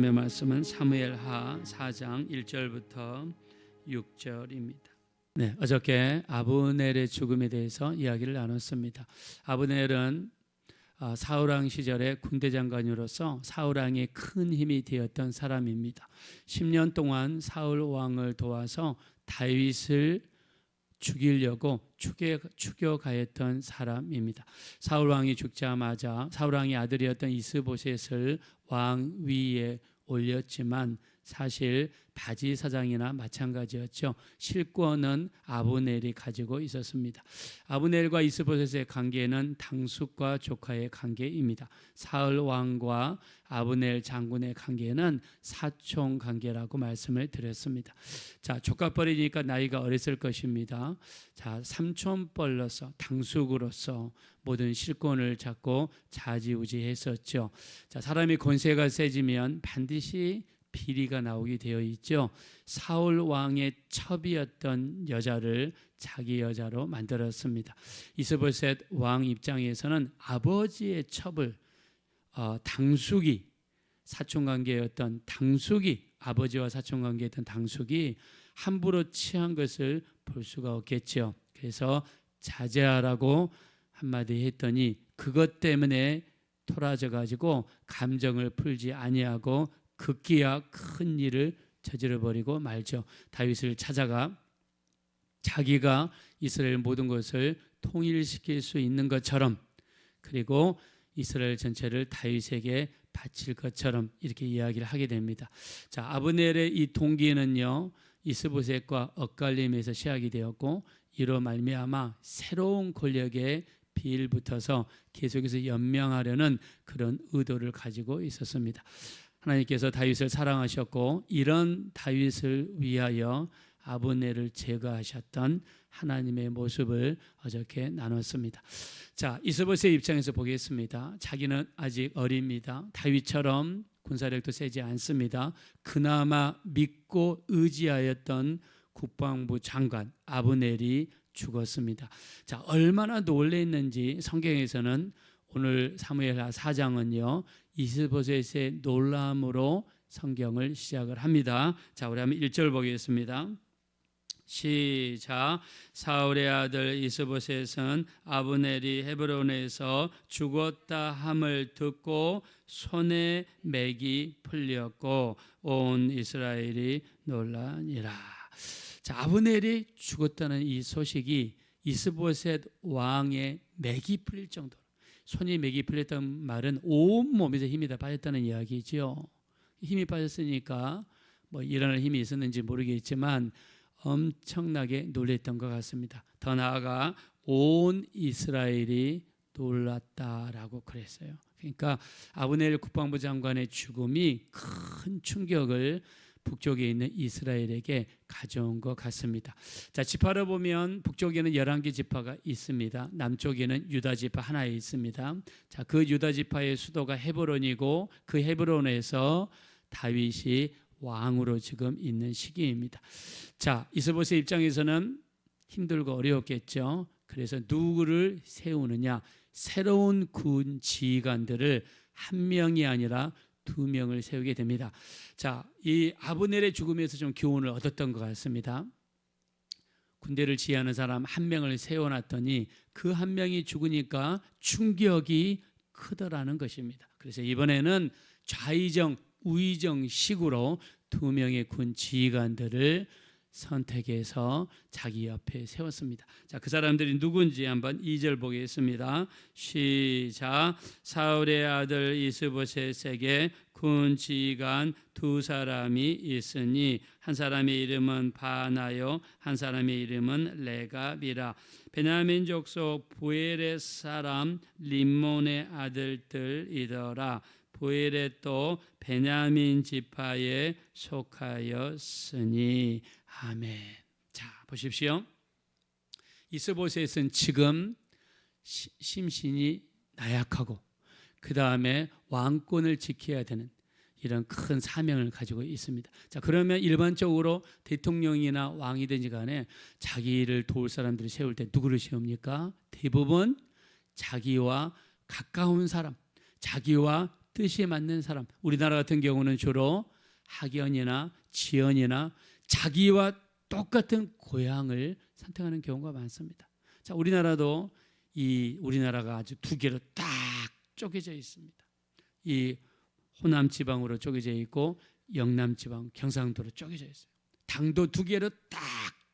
하나님의 말씀은 사무엘하 4장 1절부터 6절입니다. 네, 어저께 아브넬의 죽음에 대해서 이야기를 나눴습니다. 아브넬은 사울왕 시절에 군대장관으로서 사울왕의 큰 힘이 되었던 사람입니다. 10년 동안 사울 왕을 도와서 다윗을 죽이려고 추격하였던 사람입니다. 사울 왕이 죽자마자 사울 왕의 아들이었던 이스보셋을 왕 위에 올렸지만 사실 바지 사장이나 마찬가지였죠. 실권은 아브넬이 가지고 있었습니다. 아브넬과 이스보셋의 관계는 당숙과 조카의 관계입니다. 사울 왕과 아브넬 장군의 관계는 사촌 관계라고 말씀을 드렸습니다. 자, 조카뻘이니까 나이가 어렸을 것입니다. 자, 삼촌뻘로서 당숙으로서 모든 실권을 잡고 좌지우지했었죠. 자, 사람이 권세가 세지면 반드시 비리가 나오게 되어 있죠. 사울 왕의 첩이었던 여자를 자기 여자로 만들었습니다. 이스보셋 왕 입장에서는 아버지의 첩을 당숙이 사촌관계였던 당숙이 아버지와 사촌관계였던 당숙이 함부로 취한 것을 볼 수가 없겠죠. 그래서 자제하라고 한마디 했더니 그것 때문에 토라져 가지고 감정을 풀지 아니하고 급기야 큰 일을 저질러 버리고 말죠. 다윗을 찾아가 자기가 이스라엘 모든 것을 통일시킬 수 있는 것처럼 그리고 이스라엘 전체를 다윗에게 바칠 것처럼 이렇게 이야기를 하게 됩니다. 자, 아브넬의 이 동기는요 이스보셋과 엇갈림에서 시작이 되었고 이로 말미암아 새로운 권력에 빌붙어서 계속해서 연명하려는 그런 의도를 가지고 있었습니다. 하나님께서 다윗을 사랑하셨고 이런 다윗을 위하여 아브넬을 제거하셨던 하나님의 모습을 어저께 나눴습니다. 자, 이스보셋의 입장에서 보겠습니다. 자기는 아직 어립니다. 다윗처럼 군사력도 세지 않습니다. 그나마 믿고 의지하였던 국방부 장관 아브넬이 죽었습니다. 자, 얼마나 놀랐는지 성경에서는 오늘 사무엘하 4장은요 이스보셋의 놀라움으로 성경을 시작을 합니다. 자, 우리 한번 1절 보겠습니다. 시작. 사울의 아들 이스보셋은 아브넬이 헤브론에서 죽었다 함을 듣고 손에 맥이 풀렸고 온 이스라엘이 놀라니라. 자, 아브넬이 죽었다는 이 소식이 이스보셋 왕의 맥이 풀릴 정도로 손이 맥이 풀렸다는 말은 온 몸에서 힘이 다 빠졌다는 이야기죠. 힘이 빠졌으니까 뭐 일어날 힘이 있었는지 모르겠지만 엄청나게 놀랬던 것 같습니다. 더 나아가 온 이스라엘이 놀랐다라고 그랬어요. 그러니까 아브넬 국방부 장관의 죽음이 큰 충격을 북쪽에 있는 이스라엘에게 가져온 것 같습니다. 자, 지파로 보면 북쪽에는 11개 지파가 있습니다. 남쪽에는 유다 지파 하나에 있습니다. 자, 그 유다 지파의 수도가 헤브론이고 그 헤브론에서 다윗이 왕으로 지금 있는 시기입니다. 자, 이스보셋 입장에서는 힘들고 어려웠겠죠. 그래서 누구를 세우느냐? 새로운 군 지휘관들을 한 명이 아니라 2명을 세우게 됩니다. 자, 이 아브넬의 죽음에서 좀 교훈을 얻었던 것 같습니다. 군대를 지휘하는 사람 한 명을 세워놨더니 그 한 명이 죽으니까 충격이 크더라는 것입니다. 그래서 이번에는 좌의정, 우의정식으로 2명의 군 지휘관들을 선택해서 자기 옆에 세웠습니다. 자, 그 사람들이 누군지 한번 2절 보겠습니다. 시작. 사울의 아들 이스보셋에게 군 지휘관 2사람이 있으니 한 사람의 이름은 바나요 한 사람의 이름은 레갑이라. 베냐민 족속 부엘의 사람 림몬의 아들들이더라. 부엘도 베냐민 지파에 속하였으니. 아멘. 자, 보십시오. 이스보셋은 지금 심신이 나약하고 그 다음에 왕권을 지켜야 되는 이런 큰 사명을 가지고 있습니다. 자, 그러면 일반적으로 대통령이나 왕이든지 간에 자기를 도울 사람들을 세울 때 누구를 세웁니까? 대부분 자기와 가까운 사람, 자기와 뜻이 맞는 사람, 우리나라 같은 경우는 주로 학연이나 지연이나 자기와 똑같은 고향을 선택하는 경우가 많습니다. 자, 우리나라도 우리나라가 아주 두 개로 딱 쪼개져 있습니다. 이 호남 지방으로 쪼개져 있고 영남 지방, 경상도로 쪼개져 있어요. 당도 두 개로 딱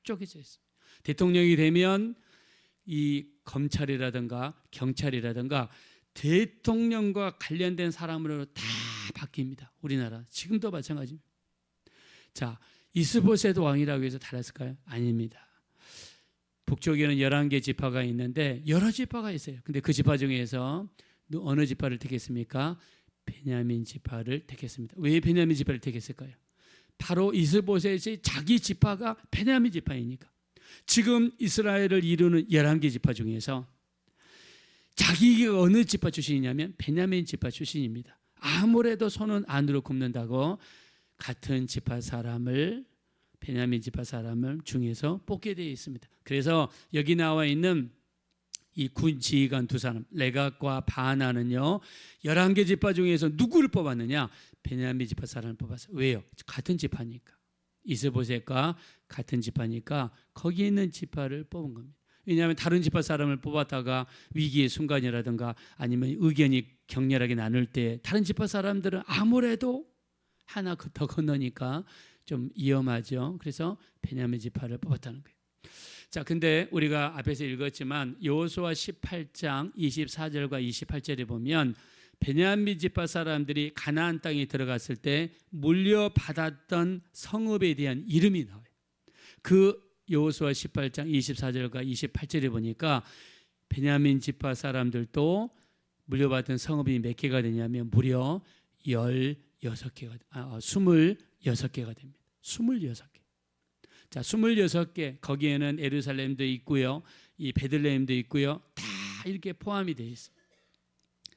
쪼개져 있어요. 대통령이 되면 이 검찰이라든가 경찰이라든가 대통령과 관련된 사람으로 다 바뀝니다. 우리나라 지금도 마찬가지입니다. 자, 이스보셋 왕이라고 해서 달랐을까요? 아닙니다. 북쪽에는 11개 지파가 있는데 여러 지파가 있어요. 근데 그 지파 중에서 어느 지파를 택했습니까? 베냐민 지파를 택했습니다. 왜 베냐민 지파를 택했을까요? 바로 이스보셋이 자기 지파가 베냐민 지파이니까. 지금 이스라엘을 이루는 11개 지파 중에서 자기가 어느 지파 출신이냐면 베냐민 지파 출신입니다. 아무래도 손은 안으로 굽는다고 같은 지파 사람을, 베냐민 지파 사람을 중에서 뽑게 되어 있습니다. 그래서 여기 나와 있는 이 군 지휘관 두 사람, 레갑과 바나는요 11개 지파 중에서 누구를 뽑았느냐? 베냐민 지파 사람을 뽑았어요. 왜요? 같은 지파니까. 이스보셋과 같은 지파니까 거기 있는 지파를 뽑은 겁니다. 왜냐하면 다른 지파 사람을 뽑았다가 위기의 순간이라든가 아니면 의견이 격렬하게 나눌 때 다른 지파 사람들은 아무래도 하나 더 건너니까 좀 위험하죠. 그래서 베냐민 지파를 뽑았다는 거예요. 자, 근데 우리가 앞에서 읽었지만 여호수아 18장 24절과 28절에 보면 베냐민 지파 사람들이 가나안 땅에 들어갔을 때 물려받았던 성읍에 대한 이름이 나와요. 그 여호수아 18장 24절과 28절에 보니까 베냐민 지파 사람들도 물려받은 성읍이 몇 개가 되냐면 무려 26개가 26개가 됩니다. 26개. 자, 26개. 거기에는 예루살렘도 있고요. 이 베들레헴도 있고요. 다 이렇게 포함이 되어 있어요.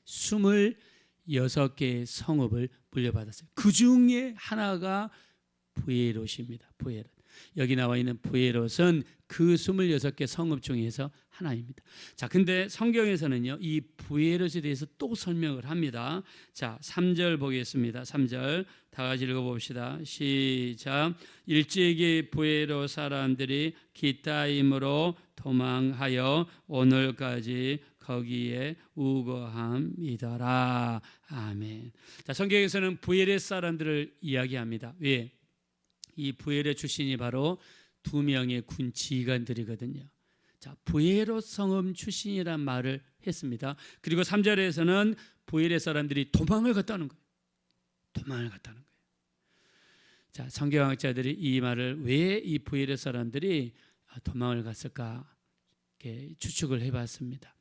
26개의 성읍을 물려받았어요. 그 중에 하나가 부에롯입니다. 부에롯. 여기 나와 있는 부에롯은 그 26개 성읍 중에서 하나입니다. 자, 근데 성경에서는요, 이 부에롯에 대해서 또 설명을 합니다. 자, 3절 보겠습니다. 3절 다 같이 읽어봅시다. 시작. 일찍이 부에롯 사람들이 기타임으로 도망하여 오늘까지 거기에 우거함이더라. 아멘. 자, 성경에서는 부에롯 사람들을 이야기합니다. 왜? 이 부에롯 출신이 바로 두 명의 군 지휘관들이거든요. 자, 부에롯 성읍 출신이란 말을 했습니다. 그리고 3절에서는 부에롯 사람들이 도망을 갔다는 거예요. 도망을 갔다는 거예요. 자, 성경학자들이 이 말을 왜 이 부에롯 사람들이 도망을 갔을까 이렇게 추측을 해봤습니다.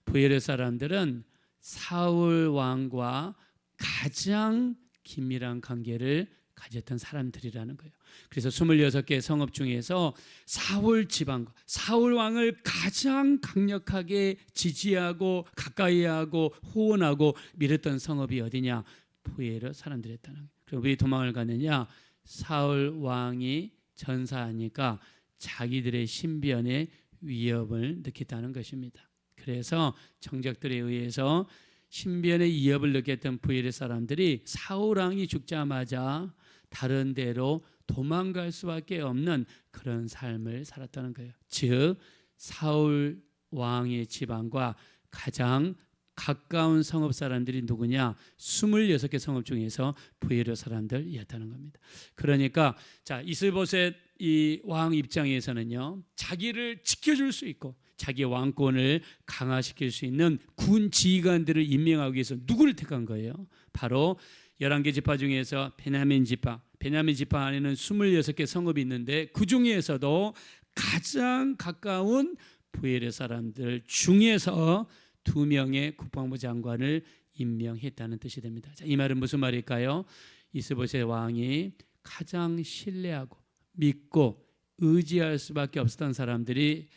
부에롯 사람들은 사울 왕과 가장 긴밀한 관계를 가졌던 사람들이라는 거예요. 그래서 26개 성읍 중에서 사울 지방과 사울 왕을 가장 강력하게 지지하고 가까이하고 호언하고 믿었던 성읍이 어디냐? 부에롯 사람들이었다는 거예요. 그리고 왜 도망을 갔느냐? 사울 왕이 전사하니까 자기들의 신변에 위협을 느꼈다는 것입니다. 그래서 정적들에 의해서 신변의 위협을 느꼈던 부에롯 사람들이 사울 왕이 죽자마자 다른 데로 도망갈 수밖에 없는 그런 삶을 살았다는 거예요. 즉 사울 왕의 지방과 가장 가까운 성읍 사람들이 누구냐? 26개 성읍 중에서 부에롯 사람들이었다는 겁니다. 그러니까 자, 이스보셋 이 왕 입장에서는요, 자기를 지켜줄 수 있고 자기 왕권을 강화시킬 수 있는 군 지휘관들을 임명하기 위해서 누구를 택한 거예요? 바로 11개 지파 중에서 베냐민 지파 안에는 26개 성읍이 있는데 그 중에서도 가장 가까운 부에롯 사람들 중에서 2명의 국방부 장관을 임명했다는 뜻이 됩니다. 자, 이 말은 무슨 말일까요? 이스보셋 왕이 가장 신뢰하고 믿고 의지할 수밖에 없었던 사람들이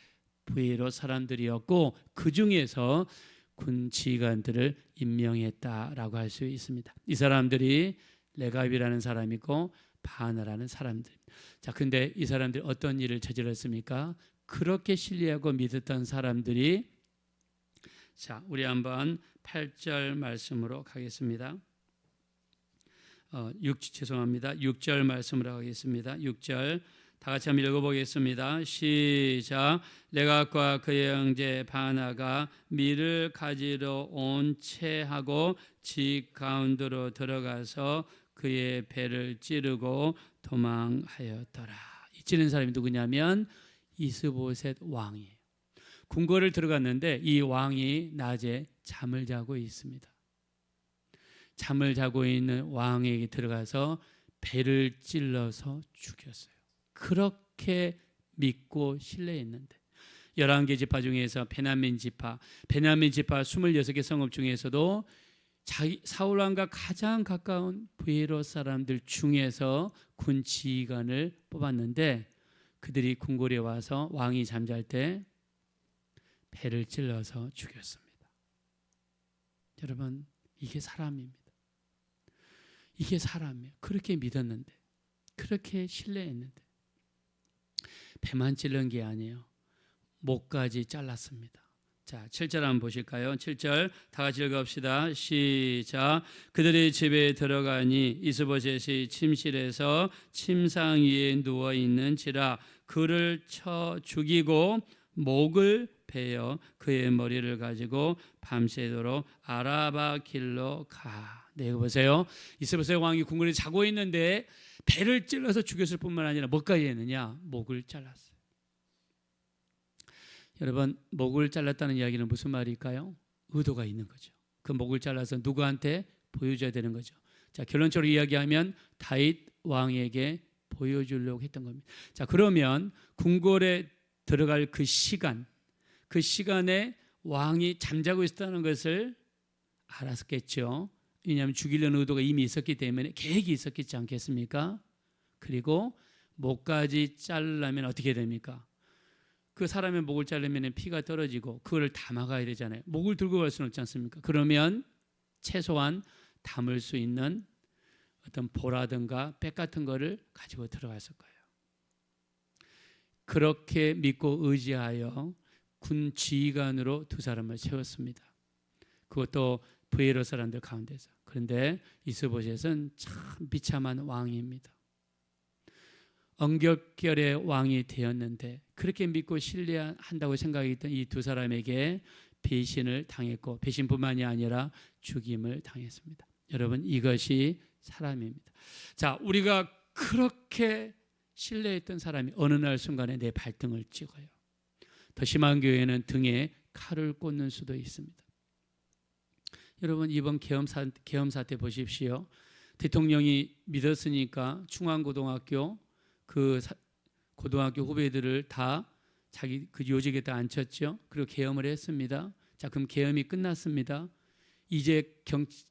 부에롯 사람들이었고 그 중에서 군 지휘관들을 임명했다라고 할 수 있습니다. 이 사람들이 레갑이라는 사람이고 바나라는 사람들. 자, 근데 이 사람들이 어떤 일을 저질렀습니까? 그렇게 신뢰하고 믿었던 사람들이, 자, 우리 한번 8절 말씀으로 가겠습니다. 죄송합니다. 6절 말씀을 하겠습니다. 6절 다 같이 한번 읽어보겠습니다. 시작. 레갑과 그의 형제 바나가 밀을 가지러 온 채하고 집 가운데로 들어가서 그의 배를 찌르고 도망하였더라. 이 찌른 사람이 누구냐면 이스보셋 왕이에요. 궁궐을 들어갔는데 이 왕이 낮에 잠을 자고 있습니다. 잠을 자고 있는 왕에게 들어가서 배를 찔러서 죽였어요. 그렇게 믿고 신뢰했는데 11개 지파 중에서 베냐민 지파 26개 성읍 중에서도 사울 왕과 가장 가까운 브에롯 사람들 중에서 군 지휘관을 뽑았는데 그들이 궁궐에 와서 왕이 잠잘 때 배를 찔러서 죽였습니다. 여러분, 이게 사람입니다. 이게 사람이에요. 그렇게 믿었는데, 그렇게 신뢰했는데 배만 찔른 게 아니에요. 목까지 잘랐습니다. 자, 7절 한번 보실까요? 7절 다 같이 읽읍시다. 시작. 그들의 집에 들어가니 이스보셋이 침실에서 침상 위에 누워 있는지라 그를 쳐 죽이고 목을 베어 그의 머리를 가지고 밤새도록 아라바 길로 가. 네, 이거 보세요. 이스보셋 왕이 궁궐에 자고 있는데 배를 찔러서 죽였을 뿐만 아니라 뭐까지 했느냐? 목을 잘랐어요. 여러분, 목을 잘랐다는 이야기는 무슨 말일까요? 의도가 있는 거죠. 그 목을 잘라서 누구한테 보여줘야 되는 거죠. 자, 결론적으로 이야기하면 다윗 왕에게 보여주려고 했던 겁니다. 자, 그러면 궁궐에 들어갈 그 시간에 왕이 잠자고 있었다는 것을 알았겠죠. 왜냐하면 죽이려는 의도가 이미 있었기 때문에 계획이 있었겠지 않겠습니까? 그리고 목까지 자르려면 어떻게 됩니까? 그 사람의 목을 자르면 피가 떨어지고 그걸 담아가야 되잖아요. 목을 들고 갈 수는 없지 않습니까? 그러면 최소한 담을 수 있는 어떤 보라든가 백 같은 거를 가지고 들어갔을 거예요. 그렇게 믿고 의지하여 군 지휘관으로 두 사람을 세웠습니다. 그것도 브에롯 사람들 가운데서. 그런데 이스보셋은 참 비참한 왕입니다. 엄격결의 왕이 되었는데 그렇게 믿고 신뢰한다고 생각했던 이 두 사람에게 배신을 당했고 배신뿐만이 아니라 죽임을 당했습니다. 여러분, 이것이 사람입니다. 자, 우리가 그렇게 신뢰했던 사람이 어느 날 순간에 내 발등을 찍어요. 더 심한 경우에는 등에 칼을 꽂는 수도 있습니다. 여러분, 이번 계엄 사태 보십시오. 대통령이 믿었으니까 충안고등학교 고등학교 후배들을 다 자기 그 요직에다 앉혔죠. 그리고 계엄을 했습니다. 자, 그럼 계엄이 끝났습니다. 이제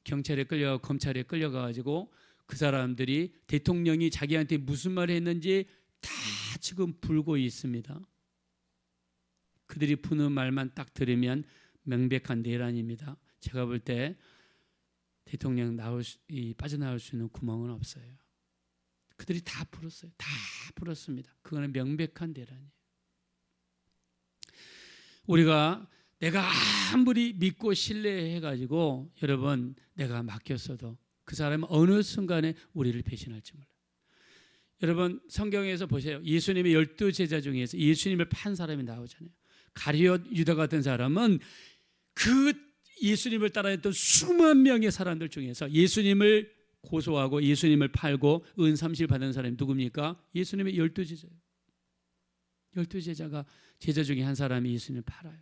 경찰에 검찰에 끌려가가지고 그 사람들이 대통령이 자기한테 무슨 말을 했는지 다 지금 불고 있습니다. 그들이 푸는 말만 딱 들으면 명백한 내란입니다. 제가 볼 때 대통령 빠져나올 수 있는 구멍은 없어요. 그들이 다 풀었어요. 다 풀었습니다. 그거는 명백한 내란이에요. 우리가 내가 아무리 믿고 신뢰해가지고 여러분 내가 맡겼어도 그 사람은 어느 순간에 우리를 배신할지 몰라요. 여러분, 성경에서 보세요. 예수님의 12제자 중에서 예수님을 판 사람이 나오잖아요. 가룟 유다 같은 사람은 그 예수님을 따라했던 수만 명의 사람들 중에서 예수님을 고소하고 예수님을 팔고 은삼실 받은 사람이 누굽니까? 예수님의 12제자예요. 12제자가 제자 중에 한 사람이 예수님을 팔아요.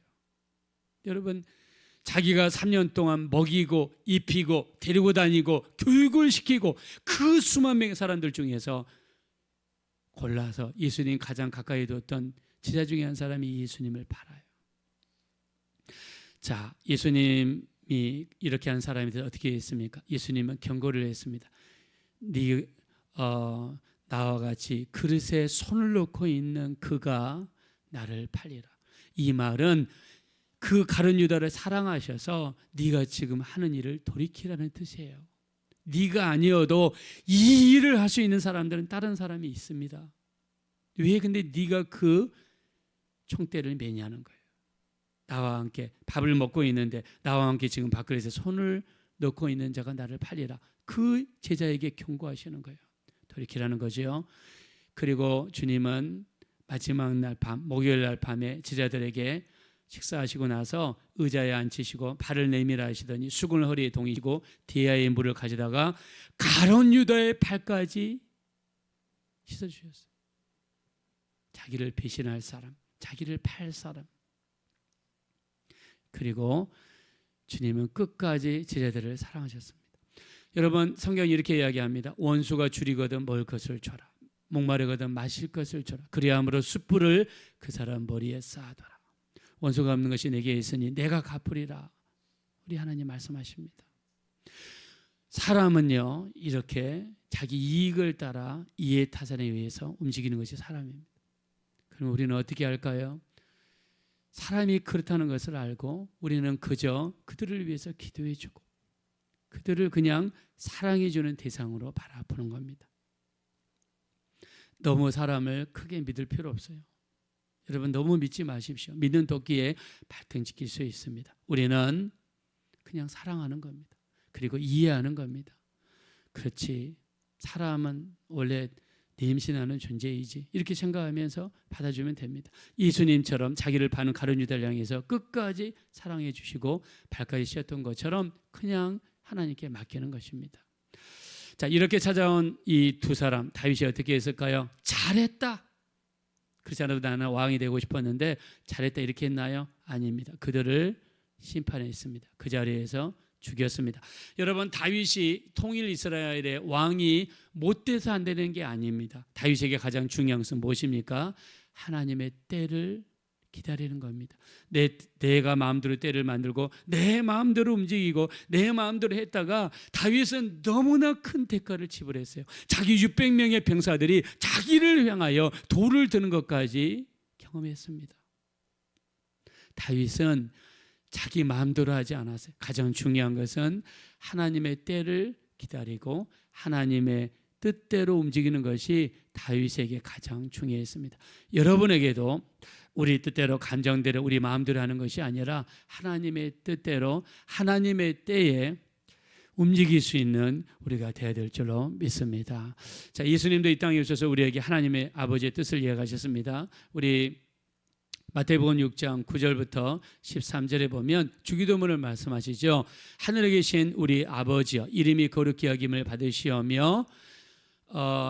여러분, 자기가 3년 동안 먹이고 입히고 데리고 다니고 교육을 시키고 그 수만 명의 사람들 중에서 골라서 예수님 가장 가까이 뒀던 제자 중에 한 사람이 예수님을 팔아요. 자, 예수님이 이렇게 한 사람이 어떻게 했습니까? 예수님은 경고를 했습니다. 나와 같이 그릇에 손을 놓고 있는 그가 나를 팔리라. 이 말은 그 가룟 유다를 사랑하셔서 네가 지금 하는 일을 돌이키라는 뜻이에요. 네가 아니어도 이 일을 할 수 있는 사람들은 다른 사람이 있습니다. 왜 근데 네가 그 총대를 매냐는 거예요. 나와 함께 밥을 먹고 있는데 나와 함께 지금 밥그릇에 손을 넣고 있는 자가 나를 팔리라. 그 제자에게 경고하시는 거예요. 돌이키라는 거죠. 그리고 주님은 마지막 날 밤, 목요일 날 밤에 제자들에게 식사하시고 나서 의자에 앉히시고 발을 내밀어 하시더니 수건을 허리에 동이시고 디아의 물을 가져다가 가룟 유다의 발까지 씻어주셨어요. 자기를 배신할 사람, 자기를 팔 사람. 그리고 주님은 끝까지 제자들을 사랑하셨습니다. 여러분, 성경이 이렇게 이야기합니다. 원수가 줄이거든 먹을 것을 줘라. 목마르거든 마실 것을 줘라. 그리함으로 숯불을 그 사람 머리에 쌓아둬라. 원수가 없는 것이 내게 있으니 내가 갚으리라. 우리 하나님 말씀하십니다. 사람은요, 이렇게 자기 이익을 따라 이해타산에 의해서 움직이는 것이 사람입니다. 그럼 우리는 어떻게 할까요? 사람이 그렇다는 것을 알고 우리는 그저 그들을 위해서 기도해주고 그들을 그냥 사랑해주는 대상으로 바라보는 겁니다. 너무 사람을 크게 믿을 필요 없어요. 여러분, 너무 믿지 마십시오. 믿는 도끼에 발등 찍힐 수 있습니다. 우리는 그냥 사랑하는 겁니다. 그리고 이해하는 겁니다. 그렇지, 사람은 원래 내 임신하는 존재이지, 이렇게 생각하면서 받아주면 됩니다. 예수님처럼 자기를 파는 가룟 유다를 향해서 끝까지 사랑해 주시고 발까지 씻었던 것처럼 그냥 하나님께 맡기는 것입니다. 자, 이렇게 찾아온 이 두 사람, 다윗이 어떻게 했을까요? 잘했다. 그렇지 않아도 나는 왕이 되고 싶었는데 잘했다 이렇게 했나요? 아닙니다. 그들을 심판했습니다. 그 자리에서 죽였습니다. 여러분, 다윗이 통일 이스라엘의 왕이 못돼서 안 되는 게 아닙니다. 다윗에게 가장 중요한 것은 무엇입니까? 하나님의 때를 기다리는 겁니다. 내가 마음대로 때를 만들고 내 마음대로 움직이고 내 마음대로 했다가 다윗은 너무나 큰 대가를 지불했어요. 자기 600명의 병사들이 자기를 향하여 돌을 드는 것까지 경험했습니다. 다윗은 자기 마음대로 하지 않았어요. 가장 중요한 것은 하나님의 때를 기다리고 하나님의 뜻대로 움직이는 것이 다윗에게 가장 중요했습니다. 여러분에게도 우리 뜻대로 감정대로 우리 마음대로 하는 것이 아니라 하나님의 뜻대로 하나님의 때에 움직일 수 있는 우리가 되어야 될 줄로 믿습니다. 자, 예수님도 이 땅에 오셔서 우리에게 하나님의 아버지의 뜻을 이야기하셨습니다. 우리 마태복음 6장 9절부터 13절에 보면 주기도문을 말씀하시죠. 하늘에 계신 우리 아버지여, 이름이 거룩히 여김을 받으시오며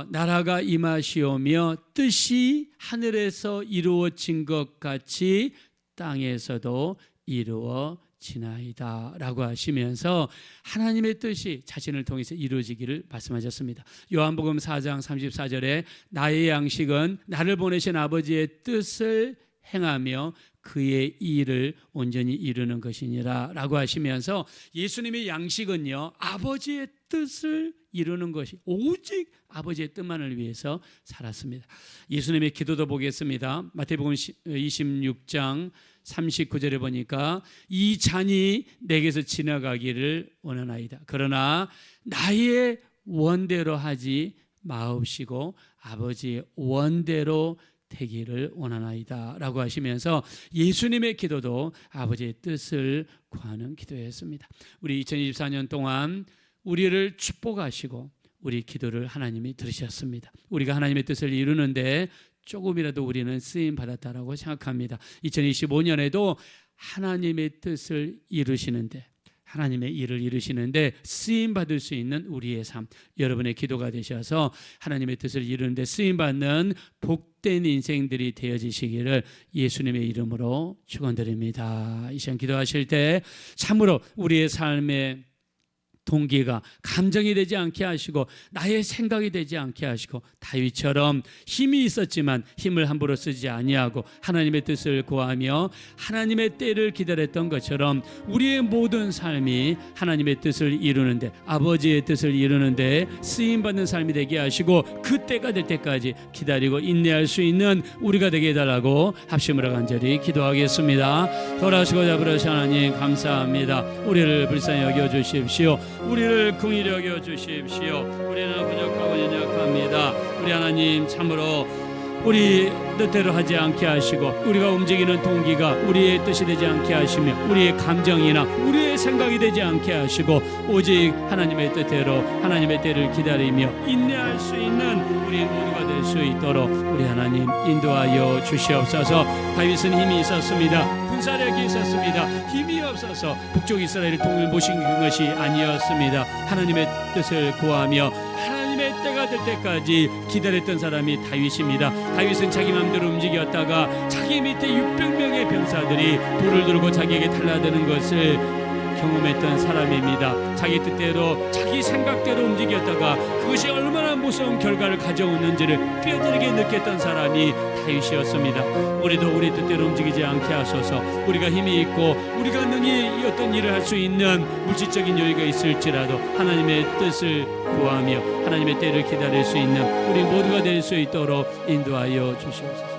나라가 임하시오며 뜻이 하늘에서 이루어진 것 같이 땅에서도 이루어지나이다 라고 하시면서 하나님의 뜻이 자신을 통해서 이루어지기를 말씀하셨습니다. 요한복음 4장 34절에 나의 양식은 나를 보내신 아버지의 뜻을 행하며 그의 일을 온전히 이루는 것이니라 라고 하시면서 예수님의 양식은요, 아버지의 뜻을 이루는 것이 오직 아버지의 뜻만을 위해서 살았습니다. 예수님의 기도도 보겠습니다. 마태복음 26장 39절에 보니까 이 잔이 내게서 지나가기를 원하나이다. 그러나 나의 원대로 하지 마옵시고 아버지의 원대로 되기를 원하나이다 라고 하시면서 예수님의 기도도 아버지의 뜻을 구하는 기도였습니다. 우리 2024년 동안 우리를 축복하시고 우리 기도를 하나님이 들으셨습니다. 우리가 하나님의 뜻을 이루는데 조금이라도 우리는 쓰임 받았다라고 생각합니다. 2025년에도 하나님의 뜻을 이루시는데, 하나님의 일을 이루시는데 쓰임 받을 수 있는 우리의 삶, 여러분의 기도가 되셔서 하나님의 뜻을 이루는데 쓰임 받는 복된 인생들이 되어지시기를 예수님의 이름으로 축원드립니다. 이 시간 기도하실 때 참으로 우리의 삶의 동기가 감정이 되지 않게 하시고 나의 생각이 되지 않게 하시고 다윗처럼 힘이 있었지만 힘을 함부로 쓰지 아니하고 하나님의 뜻을 구하며 하나님의 때를 기다렸던 것처럼 우리의 모든 삶이 하나님의 뜻을 이루는데, 아버지의 뜻을 이루는데 쓰임받는 삶이 되게 하시고 그 때가 될 때까지 기다리고 인내할 수 있는 우리가 되게 해달라고 합심으로 간절히 기도하겠습니다. 돌아오시고 잡으러신 하나님 감사합니다. 우리를 불쌍히 여겨주십시오. 우리를 긍휼히 여겨 주십시오. 우리는 부족하고 연약합니다. 우리 하나님 참으로 우리 뜻대로 하지 않게 하시고 우리가 움직이는 동기가 우리의 뜻이 되지 않게 하시며 우리의 감정이나 우리의 생각이 되지 않게 하시고 오직 하나님의 뜻대로 하나님의 때를 기다리며 인내할 수 있는 우리 모두가 될 수 있도록 우리 하나님 인도하여 주시옵소서. 다윗은 힘이 있었습니다. 군사력이 있었습니다. 힘이 없어서 북쪽 이스라엘을 통일 모신 것이 아니었습니다. 하나님의 뜻을 구하며 하나님의 때가 될 때까지 기다렸던 사람이 다윗입니다. 다윗은 자기 마음대로 움직였다가 자기 밑에 600명의 병사들이 돌을 들고 자기에게 달라드는 것을 경험했던 사람입니다. 자기 뜻대로 자기 생각대로 움직였다가 그것이 얼마나 무서운 결과를 가져오는지를 뼈저리게 느꼈던 사람이 다윗이었습니다. 우리도 우리 뜻대로 움직이지 않게 하소서. 우리가 힘이 있고 우리가 능히 어떤 일을 할 수 있는 물질적인 여유가 있을지라도 하나님의 뜻을 구하며 하나님의 때를 기다릴 수 있는 우리 모두가 될 수 있도록 인도하여 주시옵소서.